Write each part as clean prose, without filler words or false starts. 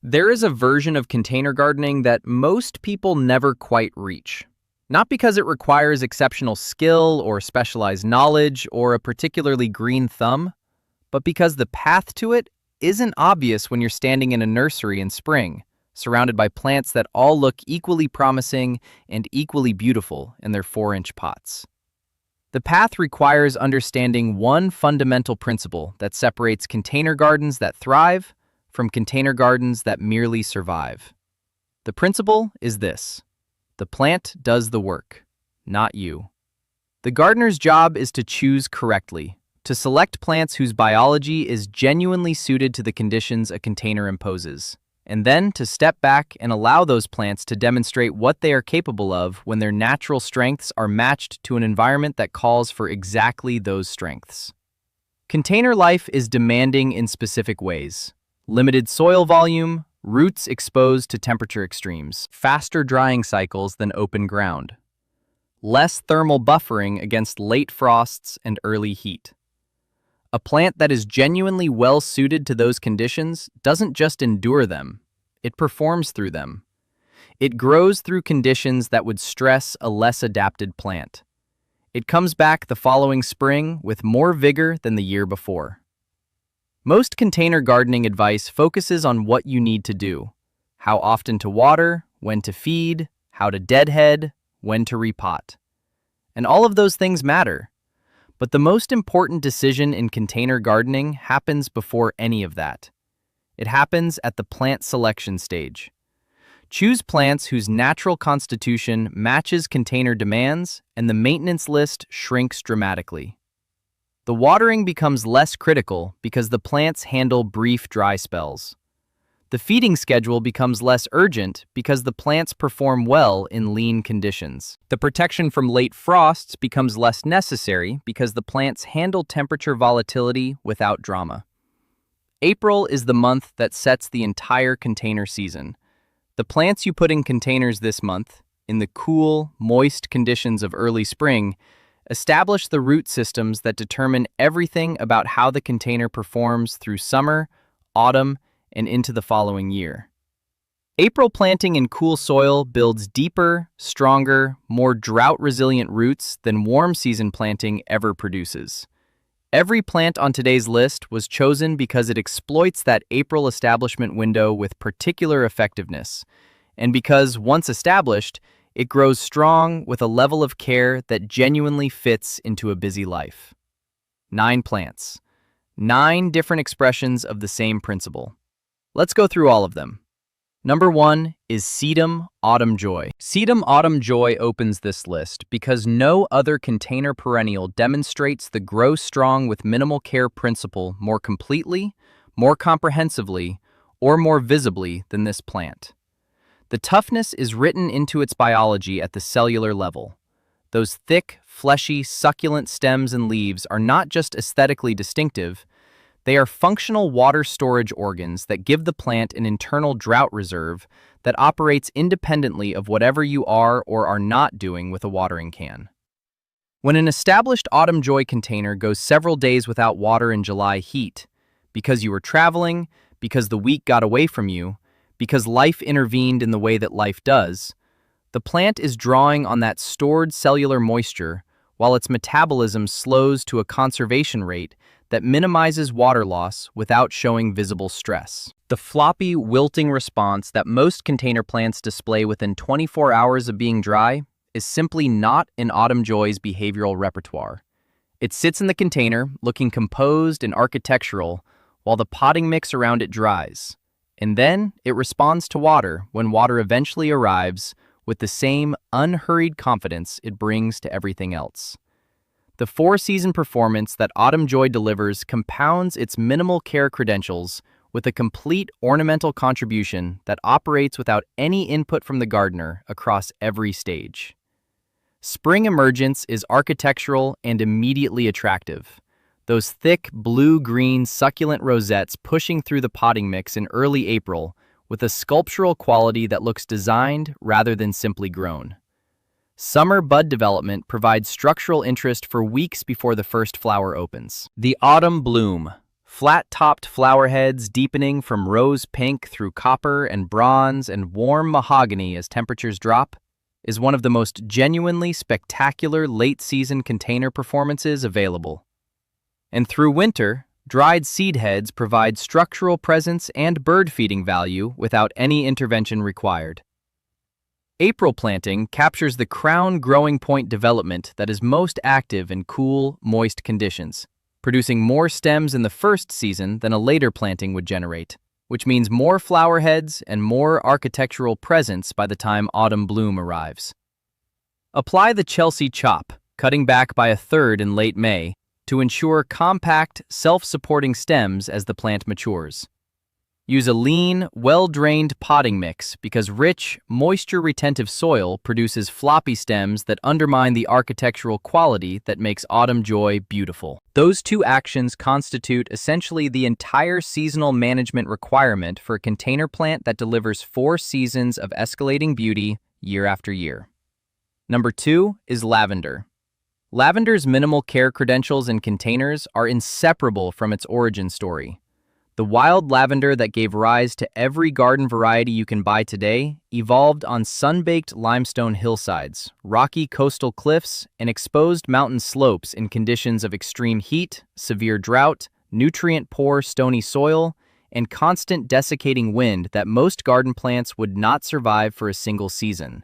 There is a version of container gardening that most people never quite reach. Not because it requires exceptional skill or specialized knowledge or a particularly green thumb, but because the path to it isn't obvious when you're standing in a nursery in spring, surrounded by plants that all look equally promising and equally beautiful in their 4-inch pots. The path requires understanding one fundamental principle that separates container gardens that thrive from container gardens that merely survive. The principle is this: the plant does the work, not you. The gardener's job is to choose correctly, to select plants whose biology is genuinely suited to the conditions a container imposes, and then to step back and allow those plants to demonstrate what they are capable of when their natural strengths are matched to an environment that calls for exactly those strengths. Container life is demanding in specific ways. Limited soil volume, roots exposed to temperature extremes, faster drying cycles than open ground, less thermal buffering against late frosts and early heat. A plant that is genuinely well suited to those conditions doesn't just endure them, it performs through them. It grows through conditions that would stress a less adapted plant. It comes back the following spring with more vigor than the year before. Most container gardening advice focuses on what you need to do: how often to water, when to feed, how to deadhead, when to repot. And all of those things matter. But the most important decision in container gardening happens before any of that. It happens at the plant selection stage. Choose plants whose natural constitution matches container demands, and the maintenance list shrinks dramatically. The watering becomes less critical because the plants handle brief dry spells. The feeding schedule becomes less urgent because the plants perform well in lean conditions. The protection from late frosts becomes less necessary because the plants handle temperature volatility without drama. April is the month that sets the entire container season. The plants you put in containers this month, in the cool, moist conditions of early spring, establish the root systems that determine everything about how the container performs through summer, autumn, and into the following year. April planting in cool soil builds deeper, stronger, more drought-resilient roots than warm season planting ever produces. Every plant on today's list was chosen because it exploits that April establishment window with particular effectiveness, and because, once established, it grows strong with a level of care that genuinely fits into a busy life. 9 plants. 9 different expressions of the same principle. Let's go through all of them. Number 1 is Sedum Autumn Joy. Sedum Autumn Joy opens this list because no other container perennial demonstrates the grow strong with minimal care principle more completely, more comprehensively, or more visibly than this plant. The toughness is written into its biology at the cellular level. Those thick, fleshy, succulent stems and leaves are not just aesthetically distinctive, they are functional water storage organs that give the plant an internal drought reserve that operates independently of whatever you are or are not doing with a watering can. When an established Autumn Joy container goes several days without water in July heat, because you were traveling, because the week got away from you, because life intervened in the way that life does, the plant is drawing on that stored cellular moisture while its metabolism slows to a conservation rate that minimizes water loss without showing visible stress. The floppy, wilting response that most container plants display within 24 hours of being dry is simply not in Autumn Joy's behavioral repertoire. It sits in the container, looking composed and architectural, while the potting mix around it dries. And then it responds to water when water eventually arrives with the same unhurried confidence it brings to everything else. The 4-season performance that Autumn Joy delivers compounds its minimal care credentials with a complete ornamental contribution that operates without any input from the gardener across every stage. Spring emergence is architectural and immediately attractive. Those thick, blue-green, succulent rosettes pushing through the potting mix in early April with a sculptural quality that looks designed rather than simply grown. Summer bud development provides structural interest for weeks before the first flower opens. The autumn bloom, Flat-topped flower heads deepening from rose pink through copper and bronze and warm mahogany as temperatures drop is one of the most genuinely spectacular late-season container performances available. And through winter, dried seed heads provide structural presence and bird-feeding value without any intervention required. April planting captures the crown growing point development that is most active in cool, moist conditions, producing more stems in the first season than a later planting would generate, which means more flower heads and more architectural presence by the time autumn bloom arrives. Apply the Chelsea chop, cutting back by a third in late May, to ensure compact, self-supporting stems as the plant matures. Use a lean, well-drained potting mix because rich, moisture-retentive soil produces floppy stems that undermine the architectural quality that makes autumn joy beautiful. Those two actions constitute essentially the entire seasonal management requirement for a container plant that delivers 4 seasons of escalating beauty year after year. Number 2 is lavender. Lavender's minimal care credentials in containers are inseparable from its origin story. The wild lavender that gave rise to every garden variety you can buy today evolved on sun-baked limestone hillsides, rocky coastal cliffs, and exposed mountain slopes in conditions of extreme heat, severe drought, nutrient-poor stony soil, and constant desiccating wind that most garden plants would not survive for a single season.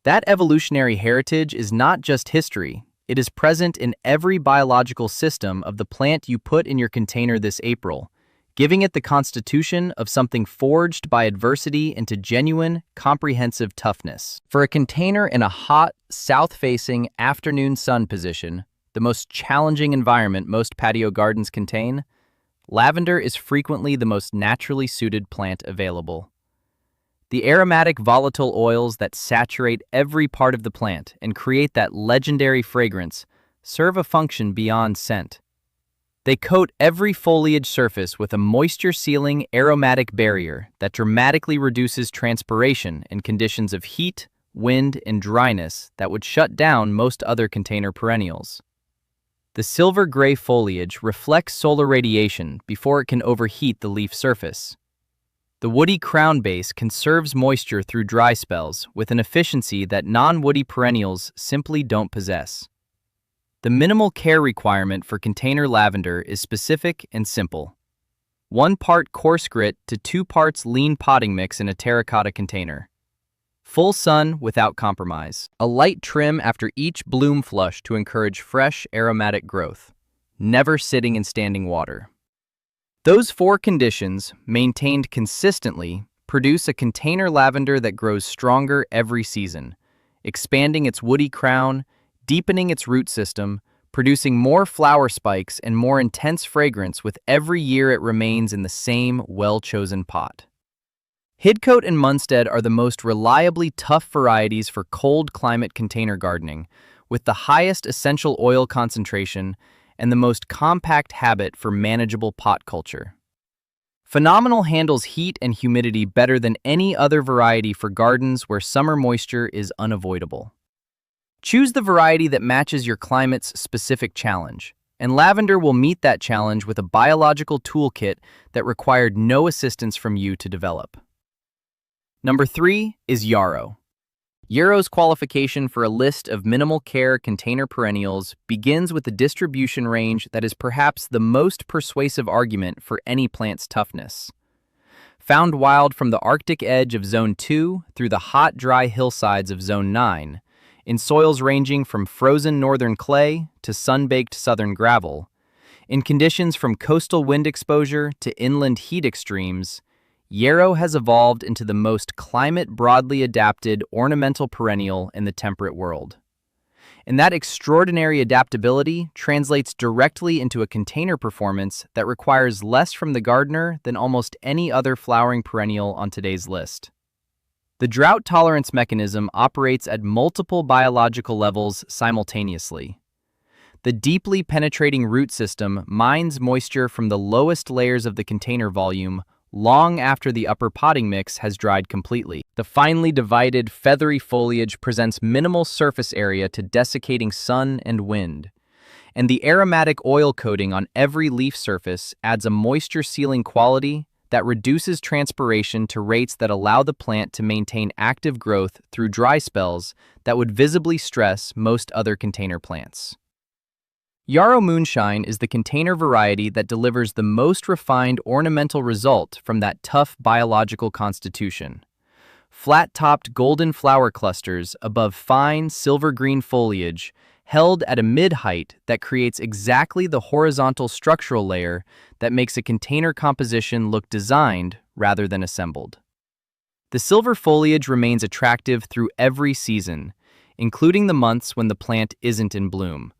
That evolutionary heritage is not just history, it is present in every biological system of the plant you put in your container this April, giving it the constitution of something forged by adversity into genuine, comprehensive toughness. For a container in a hot, south-facing, afternoon sun position, the most challenging environment most patio gardens contain, lavender is frequently the most naturally suited plant available. The aromatic volatile oils that saturate every part of the plant and create that legendary fragrance serve a function beyond scent. They coat every foliage surface with a moisture-sealing aromatic barrier that dramatically reduces transpiration in conditions of heat, wind, and dryness that would shut down most other container perennials. The silver-gray foliage reflects solar radiation before it can overheat the leaf surface. The woody crown base conserves moisture through dry spells with an efficiency that non-woody perennials simply don't possess. The minimal care requirement for container lavender is specific and simple. 1 part coarse grit to 2 parts lean potting mix in a terracotta container. Full sun without compromise. A light trim after each bloom flush to encourage fresh, aromatic growth. Never sitting in standing water. Those 4 conditions, maintained consistently, produce a container lavender that grows stronger every season, expanding its woody crown, deepening its root system, producing more flower spikes and more intense fragrance with every year it remains in the same well-chosen pot. Hidcote and Munstead are the most reliably tough varieties for cold climate container gardening, with the highest essential oil concentration and the most compact habit for manageable pot culture. Phenomenal handles heat and humidity better than any other variety for gardens where summer moisture is unavoidable. Choose the variety that matches your climate's specific challenge, and lavender will meet that challenge with a biological toolkit that required no assistance from you to develop. Number 3 is yarrow. Yarrow's qualification for a list of minimal care container perennials begins with the distribution range that is perhaps the most persuasive argument for any plant's toughness. Found wild from the Arctic edge of Zone 2 through the hot, dry hillsides of Zone 9, in soils ranging from frozen northern clay to sun-baked southern gravel, in conditions from coastal wind exposure to inland heat extremes, yarrow has evolved into the most climate-broadly adapted ornamental perennial in the temperate world. And that extraordinary adaptability translates directly into a container performance that requires less from the gardener than almost any other flowering perennial on today's list. The drought tolerance mechanism operates at multiple biological levels simultaneously. The deeply penetrating root system mines moisture from the lowest layers of the container volume long after the upper potting mix has dried completely. The finely divided, feathery foliage presents minimal surface area to desiccating sun and wind, and the aromatic oil coating on every leaf surface adds a moisture-sealing quality that reduces transpiration to rates that allow the plant to maintain active growth through dry spells that would visibly stress most other container plants. Yarrow Moonshine is the container variety that delivers the most refined ornamental result from that tough biological constitution. Flat-topped golden flower clusters above fine silver-green foliage held at a mid-height that creates exactly the horizontal structural layer that makes a container composition look designed rather than assembled. The silver foliage remains attractive through every season, including the months when the plant isn't in bloom,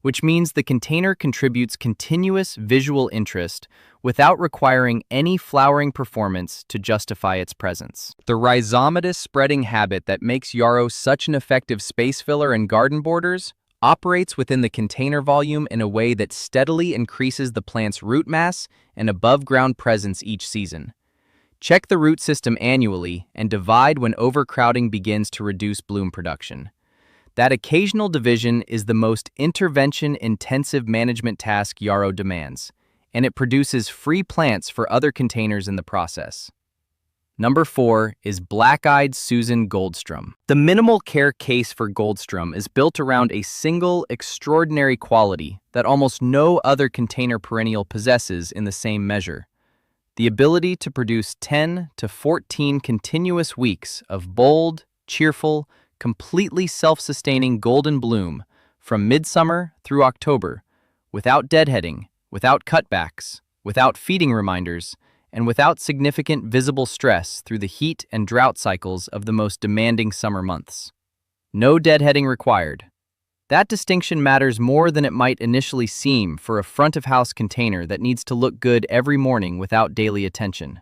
which means the container contributes continuous visual interest without requiring any flowering performance to justify its presence. The rhizomatous spreading habit that makes yarrow such an effective space filler in garden borders operates within the container volume in a way that steadily increases the plant's root mass and above-ground presence each season. Check the root system annually and divide when overcrowding begins to reduce bloom production. That occasional division is the most intervention-intensive management task yarrow demands, and it produces free plants for other containers in the process. Number 4 is Black-Eyed Susan Goldstrom. The minimal care case for Goldstrom is built around a single extraordinary quality that almost no other container perennial possesses in the same measure: the ability to produce 10 to 14 continuous weeks of bold, cheerful, completely self-sustaining golden bloom from midsummer through October, without deadheading, without cutbacks, without feeding reminders, and without significant visible stress through the heat and drought cycles of the most demanding summer months. No deadheading required. That distinction matters more than it might initially seem for a front-of-house container that needs to look good every morning without daily attention.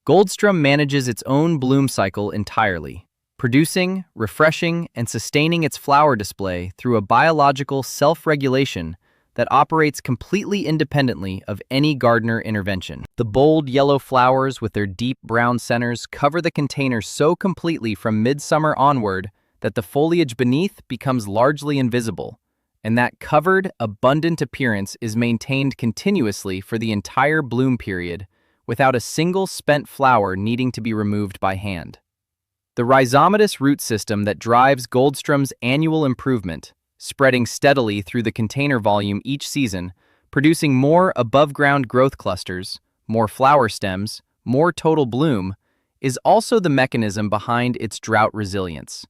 Goldstrom manages its own bloom cycle entirely, producing, refreshing, and sustaining its flower display through a biological self-regulation that operates completely independently of any gardener intervention. The bold yellow flowers with their deep brown centers cover the container so completely from midsummer onward that the foliage beneath becomes largely invisible, and that covered, abundant appearance is maintained continuously for the entire bloom period without a single spent flower needing to be removed by hand. The rhizomatous root system that drives Goldstrom's annual improvement, spreading steadily through the container volume each season, producing more above-ground growth clusters, more flower stems, more total bloom, is also the mechanism behind its drought resilience.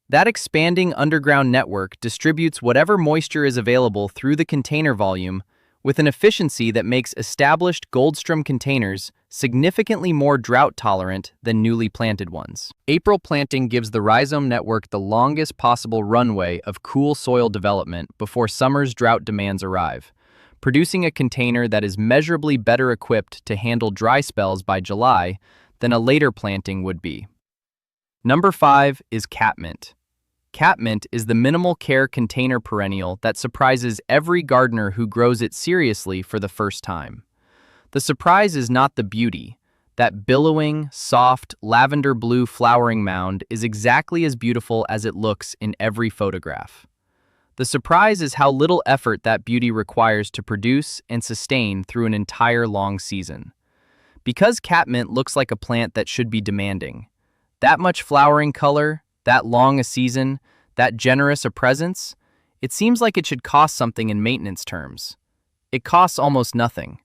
That expanding underground network distributes whatever moisture is available through the container volume with an efficiency that makes established Goldstrom containers significantly more drought-tolerant than newly planted ones. April planting gives the rhizome network the longest possible runway of cool soil development before summer's drought demands arrive, producing a container that is measurably better equipped to handle dry spells by July than a later planting would be. Number 5 is catmint. Catmint is the minimal care container perennial that surprises every gardener who grows it seriously for the first time. The surprise is not the beauty. That billowing, soft, lavender blue flowering mound is exactly as beautiful as it looks in every photograph. The surprise is how little effort that beauty requires to produce and sustain through an entire long season. Because catmint looks like a plant that should be demanding, that much flowering color, that long a season, that generous a presence, it seems like it should cost something in maintenance terms. It costs almost nothing.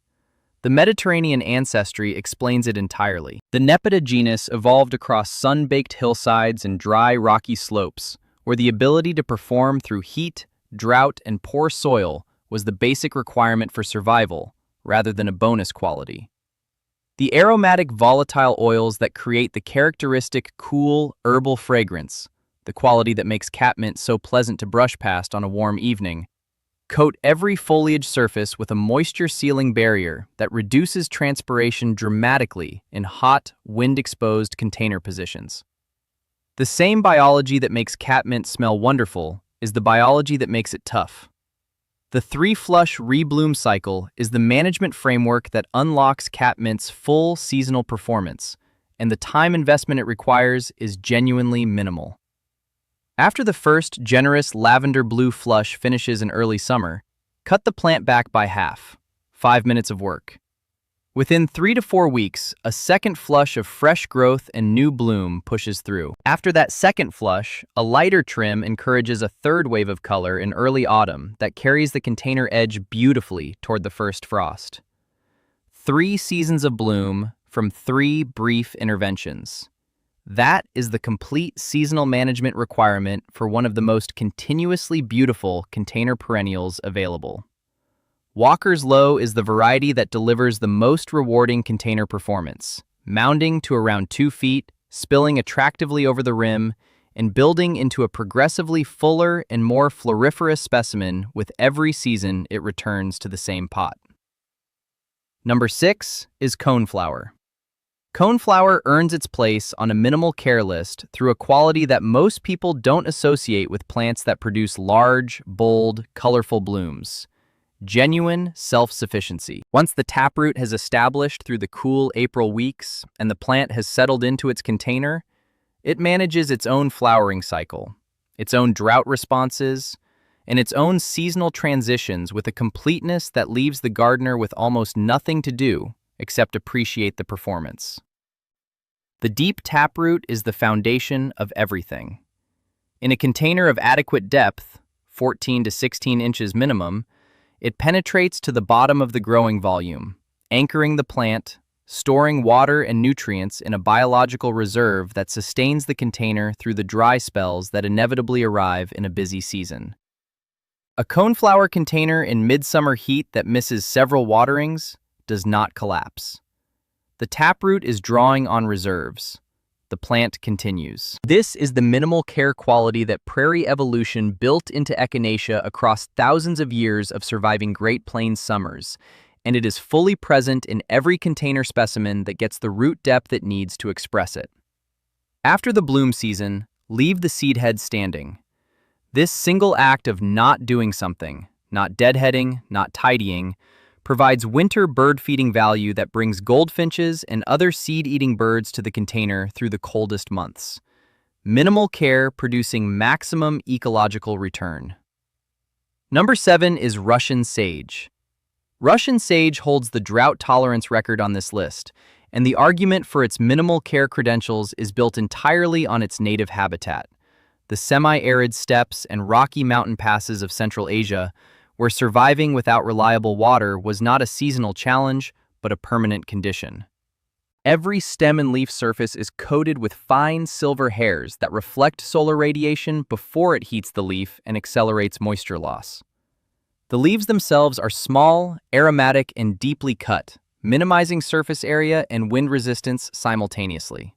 The Mediterranean ancestry explains it entirely. The Nepeta genus evolved across sun-baked hillsides and dry, rocky slopes, where the ability to perform through heat, drought, and poor soil was the basic requirement for survival, rather than a bonus quality. The aromatic volatile oils that create the characteristic cool, herbal fragrance, the quality that makes catmint so pleasant to brush past on a warm evening, coat every foliage surface with a moisture-sealing barrier that reduces transpiration dramatically in hot, wind-exposed container positions. The same biology that makes catmint smell wonderful is the biology that makes it tough. The 3-flush rebloom cycle is the management framework that unlocks catmint's full seasonal performance, and the time investment it requires is genuinely minimal. After the first generous lavender blue flush finishes in early summer, Cut the plant back by half. 5 minutes of work. Within 3 to 4 weeks, a second flush of fresh growth and new bloom pushes through. After that second flush, a lighter trim encourages a third wave of color in early autumn that carries the container edge beautifully toward the first frost. 3 seasons of bloom from 3 brief interventions. That is the complete seasonal management requirement for one of the most continuously beautiful container perennials available. Walker's Low is the variety that delivers the most rewarding container performance, mounding to around 2 feet, spilling attractively over the rim, and building into a progressively fuller and more floriferous specimen with every season it returns to the same pot. Number 6 is coneflower. Coneflower earns its place on a minimal care list through a quality that most people don't associate with plants that produce large, bold, colorful blooms. Genuine self-sufficiency. Once the taproot has established through the cool April weeks and the plant has settled into its container, it manages its own flowering cycle, its own drought responses, and its own seasonal transitions with a completeness that leaves the gardener with almost nothing to do except appreciate the performance. The deep taproot is the foundation of everything. In a container of adequate depth, 14 to 16 inches minimum, it penetrates to the bottom of the growing volume, anchoring the plant, storing water and nutrients in a biological reserve that sustains the container through the dry spells that inevitably arrive in a busy season. A coneflower container in midsummer heat that misses several waterings does not collapse. The taproot is drawing on reserves. The plant continues. This is the minimal care quality that prairie evolution built into echinacea across thousands of years of surviving Great Plains summers, and it is fully present in every container specimen that gets the root depth it needs to express it. After the bloom season, leave the seed head standing. This single act of not doing something, not deadheading, not tidying, provides winter bird-feeding value that brings goldfinches and other seed-eating birds to the container through the coldest months. Minimal care producing maximum ecological return. Number 7 is Russian sage. Russian sage holds the drought tolerance record on this list, and the argument for its minimal care credentials is built entirely on its native habitat, the semi-arid steppes and rocky mountain passes of Central Asia, where surviving without reliable water was not a seasonal challenge, but a permanent condition. Every stem and leaf surface is coated with fine silver hairs that reflect solar radiation before it heats the leaf and accelerates moisture loss. The leaves themselves are small, aromatic, and deeply cut, minimizing surface area and wind resistance simultaneously.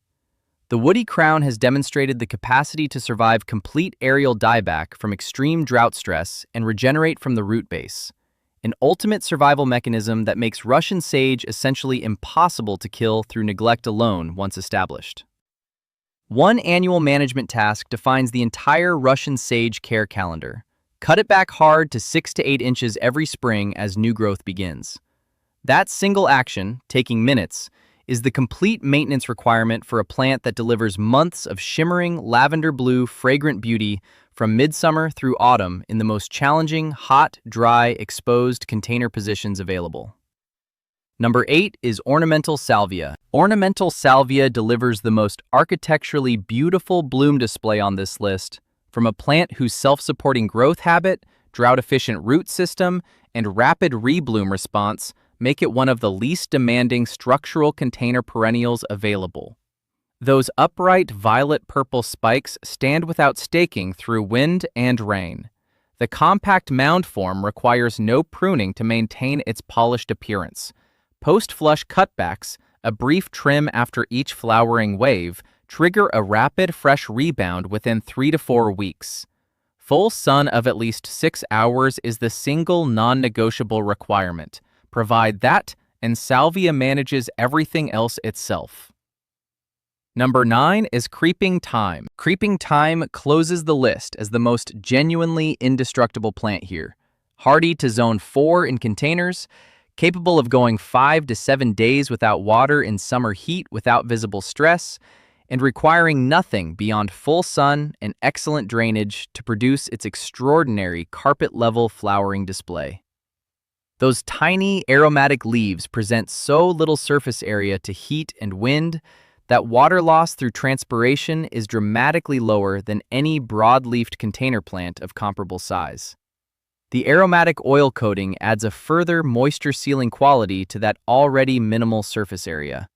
The woody crown has demonstrated the capacity to survive complete aerial dieback from extreme drought stress and regenerate from the root base, an ultimate survival mechanism that makes Russian sage essentially impossible to kill through neglect alone once established. One annual management task defines the entire Russian sage care calendar. Cut it back hard to 6 to 8 inches every spring as new growth begins. That single action, taking minutes, is the complete maintenance requirement for a plant that delivers months of shimmering lavender blue fragrant beauty from midsummer through autumn in the most challenging, hot, dry, exposed container positions available. Number 8 is ornamental salvia. Ornamental salvia delivers the most architecturally beautiful bloom display on this list, from a plant whose self-supporting growth habit, drought-efficient root system, and rapid rebloom response make it one of the least demanding structural container perennials available. Those upright violet-purple spikes stand without staking through wind and rain. The compact mound form requires no pruning to maintain its polished appearance. Post-flush cutbacks, a brief trim after each flowering wave, trigger a rapid fresh rebound within 3 to 4 weeks. Full sun of at least 6 hours is the single non-negotiable requirement. Provide that, and salvia manages everything else itself. Number 9 is creeping thyme. Creeping thyme closes the list as the most genuinely indestructible plant here. Hardy to zone 4 in containers, capable of going 5 to 7 days without water in summer heat without visible stress, and requiring nothing beyond full sun and excellent drainage to produce its extraordinary carpet-level flowering display. Those tiny aromatic leaves present so little surface area to heat and wind that water loss through transpiration is dramatically lower than any broad-leafed container plant of comparable size. The aromatic oil coating adds a further moisture-sealing quality to that already minimal surface area.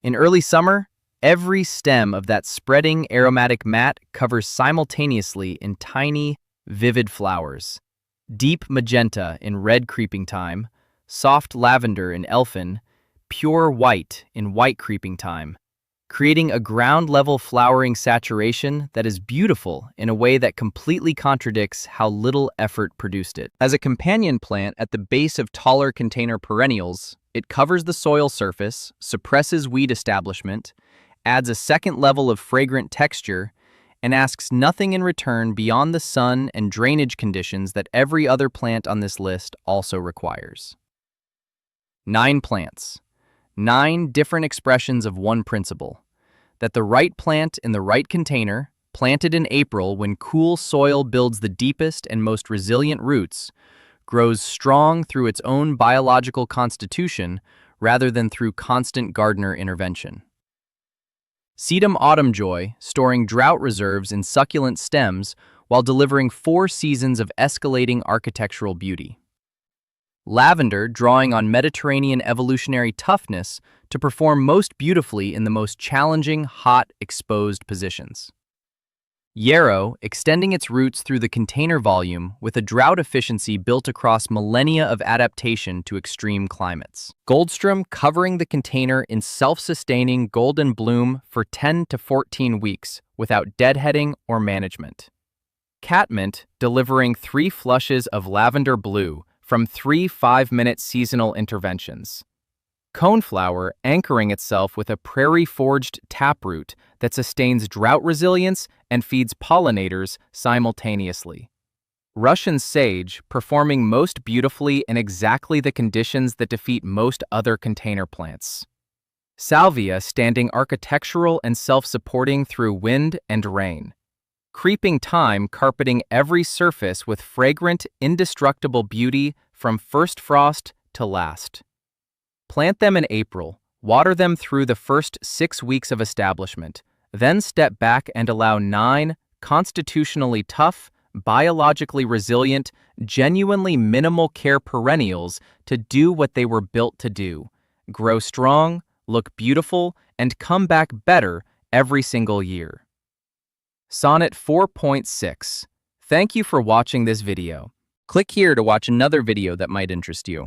In early summer, every stem of that spreading aromatic mat covers simultaneously in tiny, vivid flowers. Deep magenta in red creeping time, soft lavender in elfin, pure white in white creeping time, creating a ground-level flowering saturation that is beautiful in a way that completely contradicts how little effort produced it. As a companion plant at the base of taller container perennials, it covers the soil surface, suppresses weed establishment, adds a second level of fragrant texture, and asks nothing in return beyond the sun and drainage conditions that every other plant on this list also requires. 9 plants. 9 different expressions of one principle, that the right plant in the right container, planted in April when cool soil builds the deepest and most resilient roots, grows strong through its own biological constitution rather than through constant gardener intervention. Sedum autumn joy, storing drought reserves in succulent stems while delivering 4 seasons of escalating architectural beauty. Lavender, drawing on Mediterranean evolutionary toughness to perform most beautifully in the most challenging, hot, exposed positions. Yarrow, extending its roots through the container volume with a drought efficiency built across millennia of adaptation to extreme climates. Goldstrom, covering the container in self-sustaining golden bloom for 10 to 14 weeks without deadheading or management. Catmint, delivering 3 flushes of lavender blue from 3 5-minute seasonal interventions. Coneflower, anchoring itself with a prairie-forged taproot that sustains drought resilience and feeds pollinators simultaneously. Russian sage, performing most beautifully in exactly the conditions that defeat most other container plants. Salvia, standing architectural and self-supporting through wind and rain. Creeping thyme, carpeting every surface with fragrant, indestructible beauty from first frost to last. Plant them in April, water them through the first 6 weeks of establishment, then step back and allow 9 constitutionally tough, biologically resilient, genuinely minimal care perennials to do what they were built to do: grow strong, look beautiful, and come back better every single year. Sonnet 4.6. Thank you for watching this video. Click here to watch another video that might interest you.